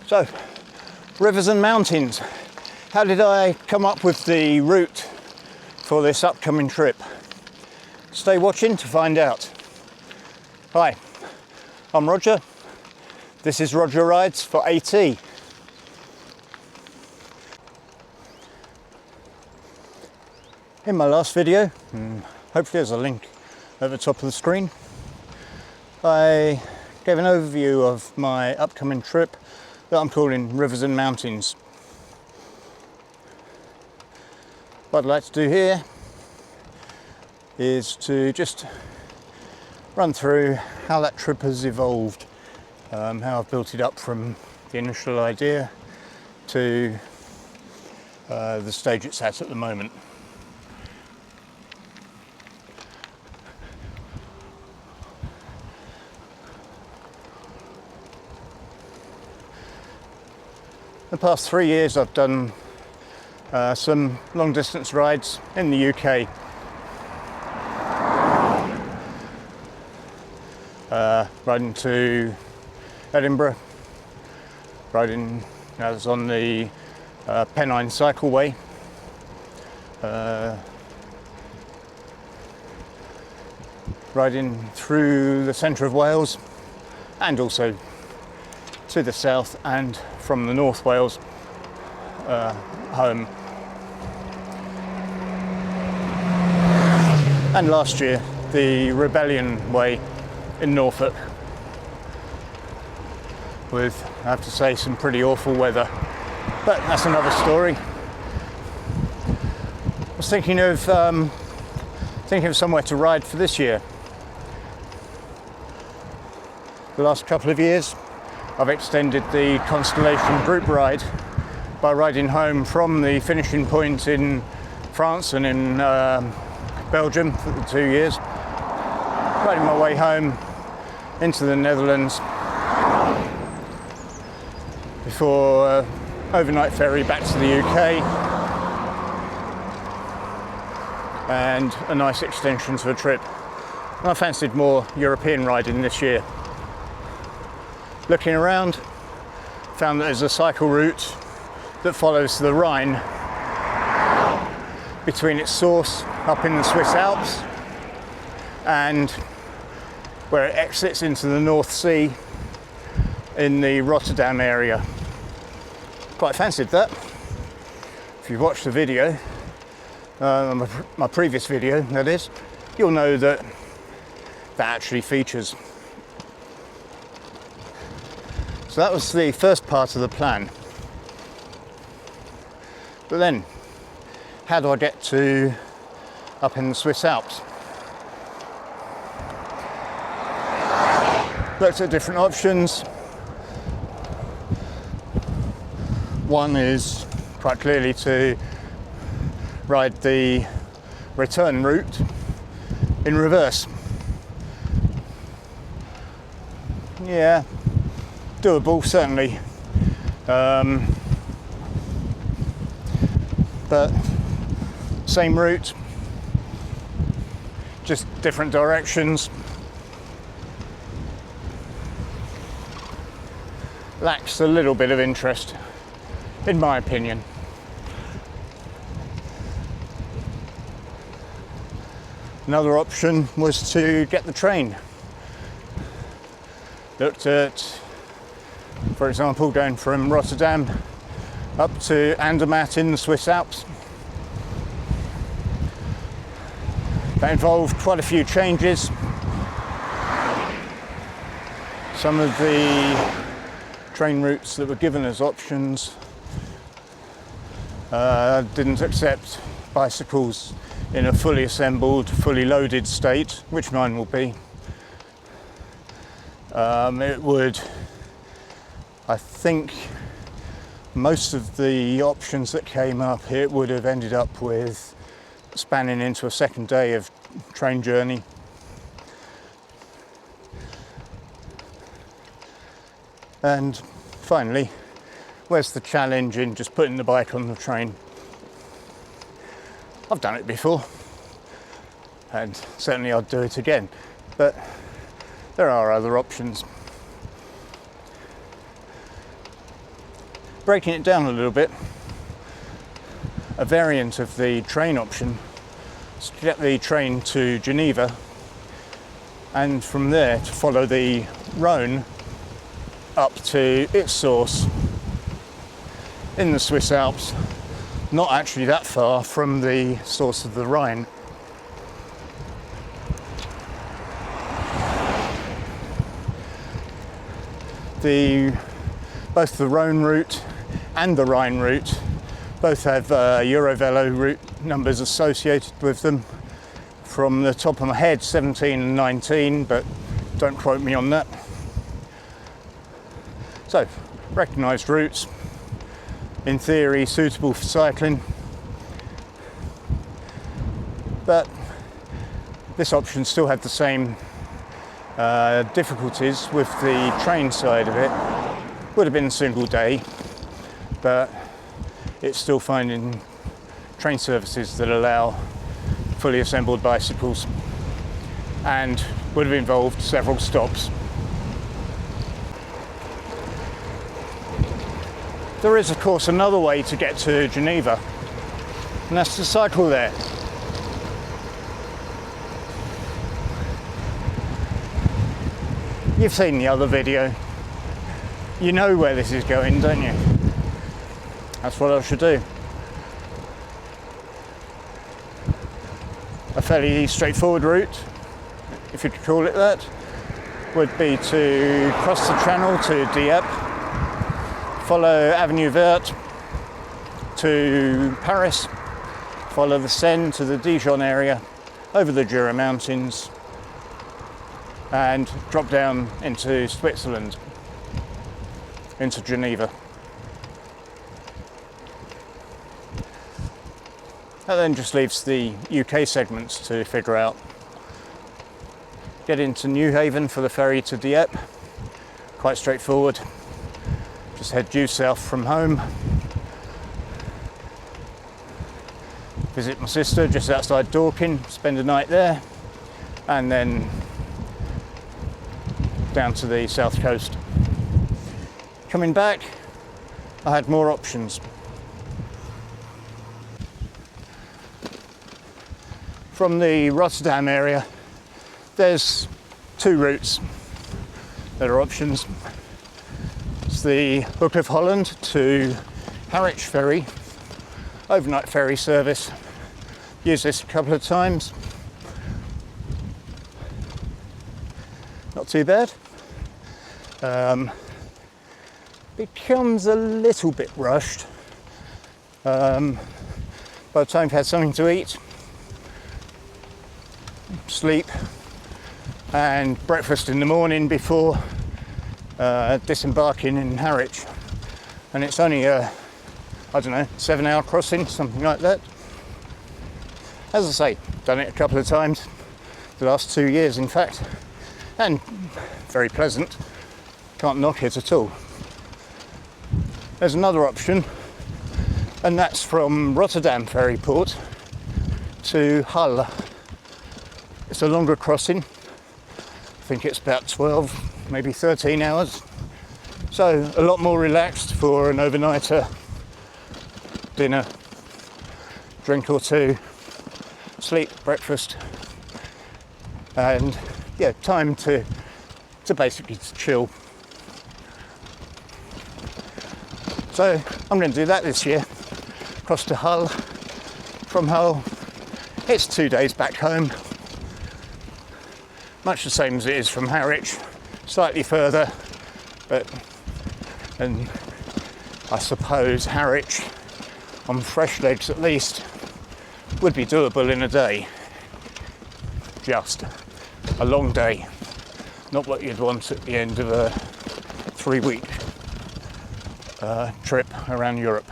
So, rivers and mountains. How did I come up with the route for this upcoming trip? Stay watching to find out. Hi, I'm Roger. This is Roger Rides for AT. In my last video, hopefully there's a link at the top of the screen, I gave an overview of my upcoming trip that I'm calling Rivers and Mountains. What I'd like to do here is to just run through how that trip has evolved, how I've built it up from the initial idea to the stage it's at the moment. The past 3 years I've done some long distance rides in the UK. Riding to Edinburgh, riding as on the Pennine Cycleway, riding through the centre of Wales and also to the south and from the North Wales home. And last year, the Rebellion Way in Norfolk, with, I have to say, some pretty awful weather. But that's another story. I was thinking of somewhere to ride for this year. The last couple of years, I've extended the Constellation group ride by riding home from the finishing point in France and in Belgium for the 2 years, riding my way home into the Netherlands before overnight ferry back to the UK and a nice extension to a trip. And I fancied more European riding this year. Looking around, found that there's a cycle route that follows the Rhine between its source up in the Swiss Alps and where it exits into the North Sea in the Rotterdam area. Quite fancied that. If you've watched the video, my previous video that is, you'll know that actually features. So that was the first part of the plan. But then, how do I get to up in the Swiss Alps? Looked at different options. One is quite clearly to ride the return route in reverse. Yeah, doable, certainly. But same route, just different directions. Lacks a little bit of interest, in my opinion. Another option was to get the train. Looked at, for example, going from Rotterdam up to Andermatt in the Swiss Alps. That involved quite a few changes. Some of the train routes that were given as options didn't accept bicycles in a fully assembled, fully loaded state, which mine will be. It would, I think, most of the options that came up, it would have ended up with spanning into a second day of train journey. And finally, where's the challenge in just putting the bike on the train? I've done it before, and certainly I'd do it again, but there are other options. breaking it down a little bit, a variant of the train option is to get the train to Geneva and from there to follow the Rhine up to its source in the Swiss Alps, not actually that far from the source of the Rhine. Both the Rhone route and the Rhine route both have Eurovelo route numbers associated with them. From the top of my head, 17 and 19, but don't quote me on that. So, recognised routes, in theory suitable for cycling, but this option still had the same difficulties with the train side of it. Would have been a single day, but it's still finding train services that allow fully assembled bicycles and would have involved several stops. There is of course another way to get to Geneva, and that's to cycle there. You've seen the other video. You know where this is going, don't you? That's what I should do. A fairly straightforward route, if you could call it that, would be to cross the channel to Dieppe, follow Avenue Verte to Paris, follow the Seine to the Dijon area, over the Jura Mountains, and drop down into Switzerland, into Geneva. That then just leaves the UK segments to figure out. Get into Newhaven for the ferry to Dieppe, quite straightforward. Just head due south from home. Visit my sister just outside Dorking, spend a night there, and then down to the south coast. Coming back, I had more options. From the Rotterdam area, there's two routes that are options. It's the Hook of Holland to Harwich ferry, overnight ferry service. Used this a couple of times. Not too bad. Becomes a little bit rushed by the time you've had something to eat, sleep, and breakfast in the morning before disembarking in Harwich. And it's only a, I don't know, 7-hour crossing, something like that. As I say, done it a couple of times, the last 2 years in fact, and very pleasant, can't knock it at all. There's another option, and that's from Rotterdam ferry port to Hull. It's a longer crossing. I think it's about 12, maybe 13 hours. So a lot more relaxed for an overnighter, dinner, drink or two, sleep, breakfast, and yeah, time to basically chill. So I'm going to do that this year. Across to Hull. From Hull, it's 2 days back home. Much the same as it is from Harwich, slightly further, and I suppose Harwich, on fresh legs at least, would be doable in a day. Just a long day, not what you'd want at the end of a 3-week trip around Europe.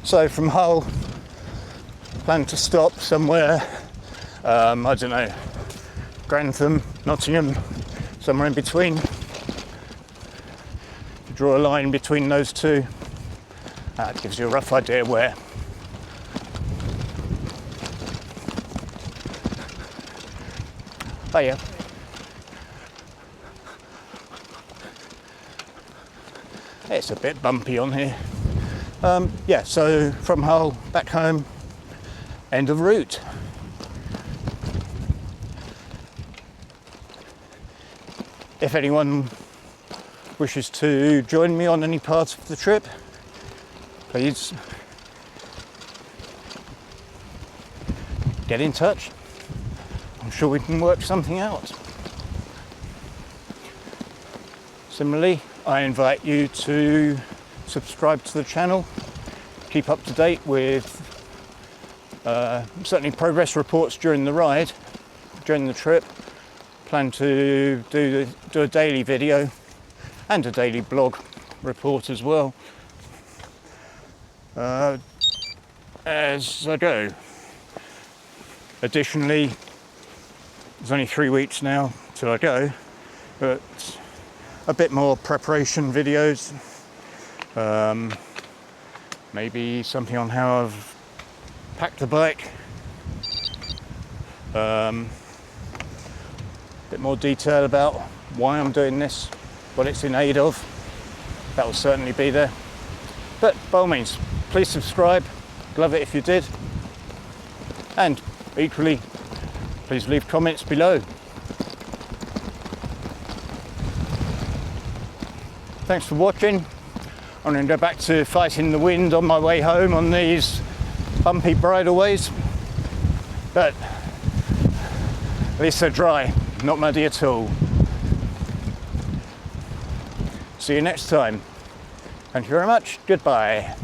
So from Hull, plan to stop somewhere, I don't know, Grantham, Nottingham, somewhere in between. Draw a line between those two, that gives you a rough idea where. Oh yeah. It's a bit bumpy on here. Yeah, so from Hull back home, end of route. If anyone wishes to join me on any parts of the trip, please get in touch. I'm sure we can work something out. Similarly, I invite you to subscribe to the channel, keep up to date with certainly progress reports during the ride, during the trip. Plan to do a daily video and a daily blog report as well as I go. Additionally, there's only 3 weeks now till I go, but a bit more preparation videos, maybe something on how I've packed the bike, bit more detail about why I'm doing this, what it's in aid of. That will certainly be there. But by all means, please subscribe. Love it if you did. And equally, please leave comments below. Thanks for watching. I'm going to go back to fighting the wind on my way home on these bumpy bridleways. But at least they're dry, not muddy at all. See you next time. Thank you very much. Goodbye.